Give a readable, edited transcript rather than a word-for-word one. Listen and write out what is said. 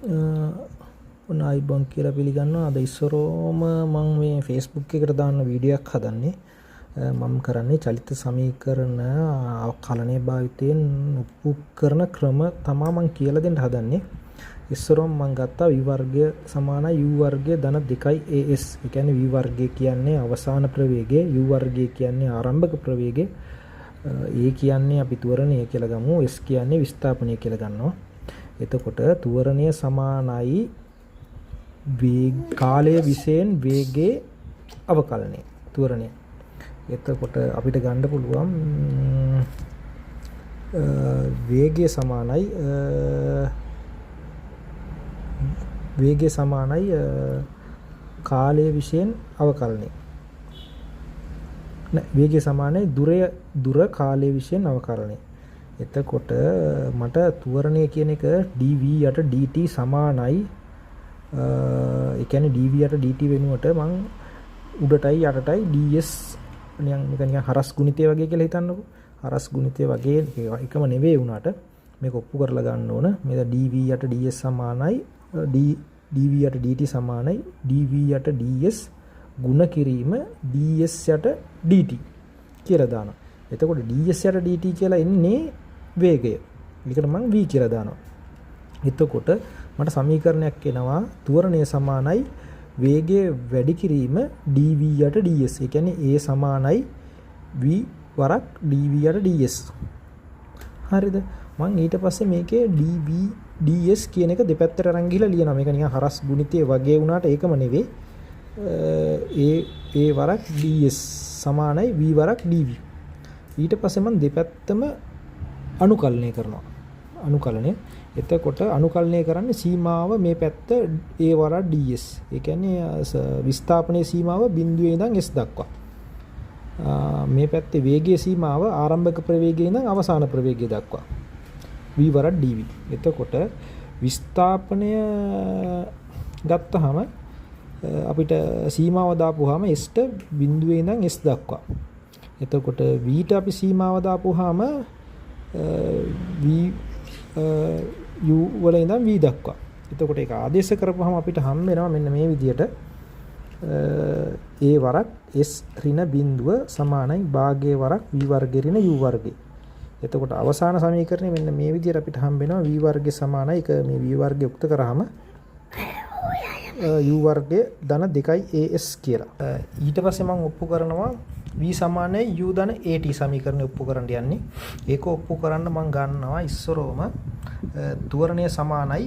ඔන්න අයිබෝන් කියලා පිළිගන්නවා. අද ඉස්සරෝම මම මේ Facebook එකට දාන්න වීඩියෝ එකක් හදන්නේ. මම කරන්නේ චලිත සමීකරණ කලණය භාවිතයෙන් ඔප්පු කරන ක්‍රම තමයි මම කියලා දෙන්න හදන්නේ. ඉස්සරෝම මම ගත්තා v වර්ගය සමානයි u වර්ගය ධන 2 as. ඒ කියන්නේ v වර්ගය කියන්නේ අවසාන ප්‍රවේගය, u වර්ගය කියන්නේ ආරම්භක ප්‍රවේගය. a කියන්නේ අපි ත්වරණය කියලා ගමු, s කියන්නේ විස්ථාපනය කියලා ගන්නවා. එතකොට ත්වරණය සමානයි කාලය විශේෂයෙන් වේගයේ අවකලනය ත්වරණය. එතකොට අපිට ගන්න පුළුවන් වේගය සමානයි කාලය විශේෂයෙන් අවකලනය. වේගය සමානයි දුර කාලය විශේෂයෙන් අවකලනය. එතකොට මට ත්වරණය කියන එක dv යට dt සමානයි. ඒ කියන්නේ dv යට dt වෙනුවට මං උඩටයි යටටයි ds නිකන් හරස් ගුණිතය වගේ කියලා හිතන්නකෝ. හරස් ගුණිතය වගේ එකම නෙවෙයි වුණාට මේක ඔප්පු කරලා ගන්න ඕන. මේක dv යට ds සමානයි dv යට dt සමානයි dv යට ds ගුණ කිරීම ds යට dt කියලා දානවා. එතකොට ds යට dt කියලා එන්නේ වේගය. ඒකට මම v කියලා දානවා. එතකොට මට සමීකරණයක් එනවා ත්වරණය සමානයි වේගය වැඩි කිරීම dv යට ds. ඒ කියන්නේ a සමානයි v වරක් dv යට ds. හරිද? මම ඊට පස්සේ මේකේ dv ds කියන එක දෙපැත්තට අරන් ගිහලා ලියනවා. මේක නිකන් හරස් ගුණිතය වගේ වුණාට ඒකම නෙවෙයි. a වරක් ds සමානයි v වරක් dv. ඊට පස්සේ මම දෙපැත්තම අනුකලනය කරනවා. අනුකලනය. එතකොට අනුකලනය කරන්නේ සීමාව මේ පැත්ත a වරක් ds. ඒ කියන්නේ විස්ථාපනයේ සීමාව බිඳුවේ ඉඳන් s දක්වා. මේ පැත්තේ වේගයේ සීමාව ආරම්භක ප්‍රවේගයේ ඉඳන් අවසාන ප්‍රවේගය දක්වා. v වරක් dv. එතකොට විස්ථාපනය ගත්තාම අපිට සීමාව දාපුවාම s ට බිඳුවේ ඉඳන් s දක්වා. එතකොට v ට අපි සීමාව දාපුවාම v u වල ඉඳන් v දක්වා. එතකොට ඒක ආදේශ කරපුවාම අපිට හම් වෙනවා මෙන්න මේ විදියට a වරක් s ඍණ බිඳුව සමානයි භාගයේ වරක් v වර්ගය ඍණ u වර්ගය. එතකොට අවසාන සමීකරණය මෙන්න මේ විදියට අපිට හම් වෙනවා v වර්ගය සමානයි ඒක මේ v වර්ගය උක්ත කරාම u වර්ගය ධන 2 as කියලා. ඊට පස්සේ මම ඔප්පු කරනවා v සමානයි u ධන at සමීකරණය ඔප්පු කරන්න යන්නේ. ඒක ඔප්පු කරන්න මම ගන්නවා ඉස්සරෝම ත්වරණය සමානයි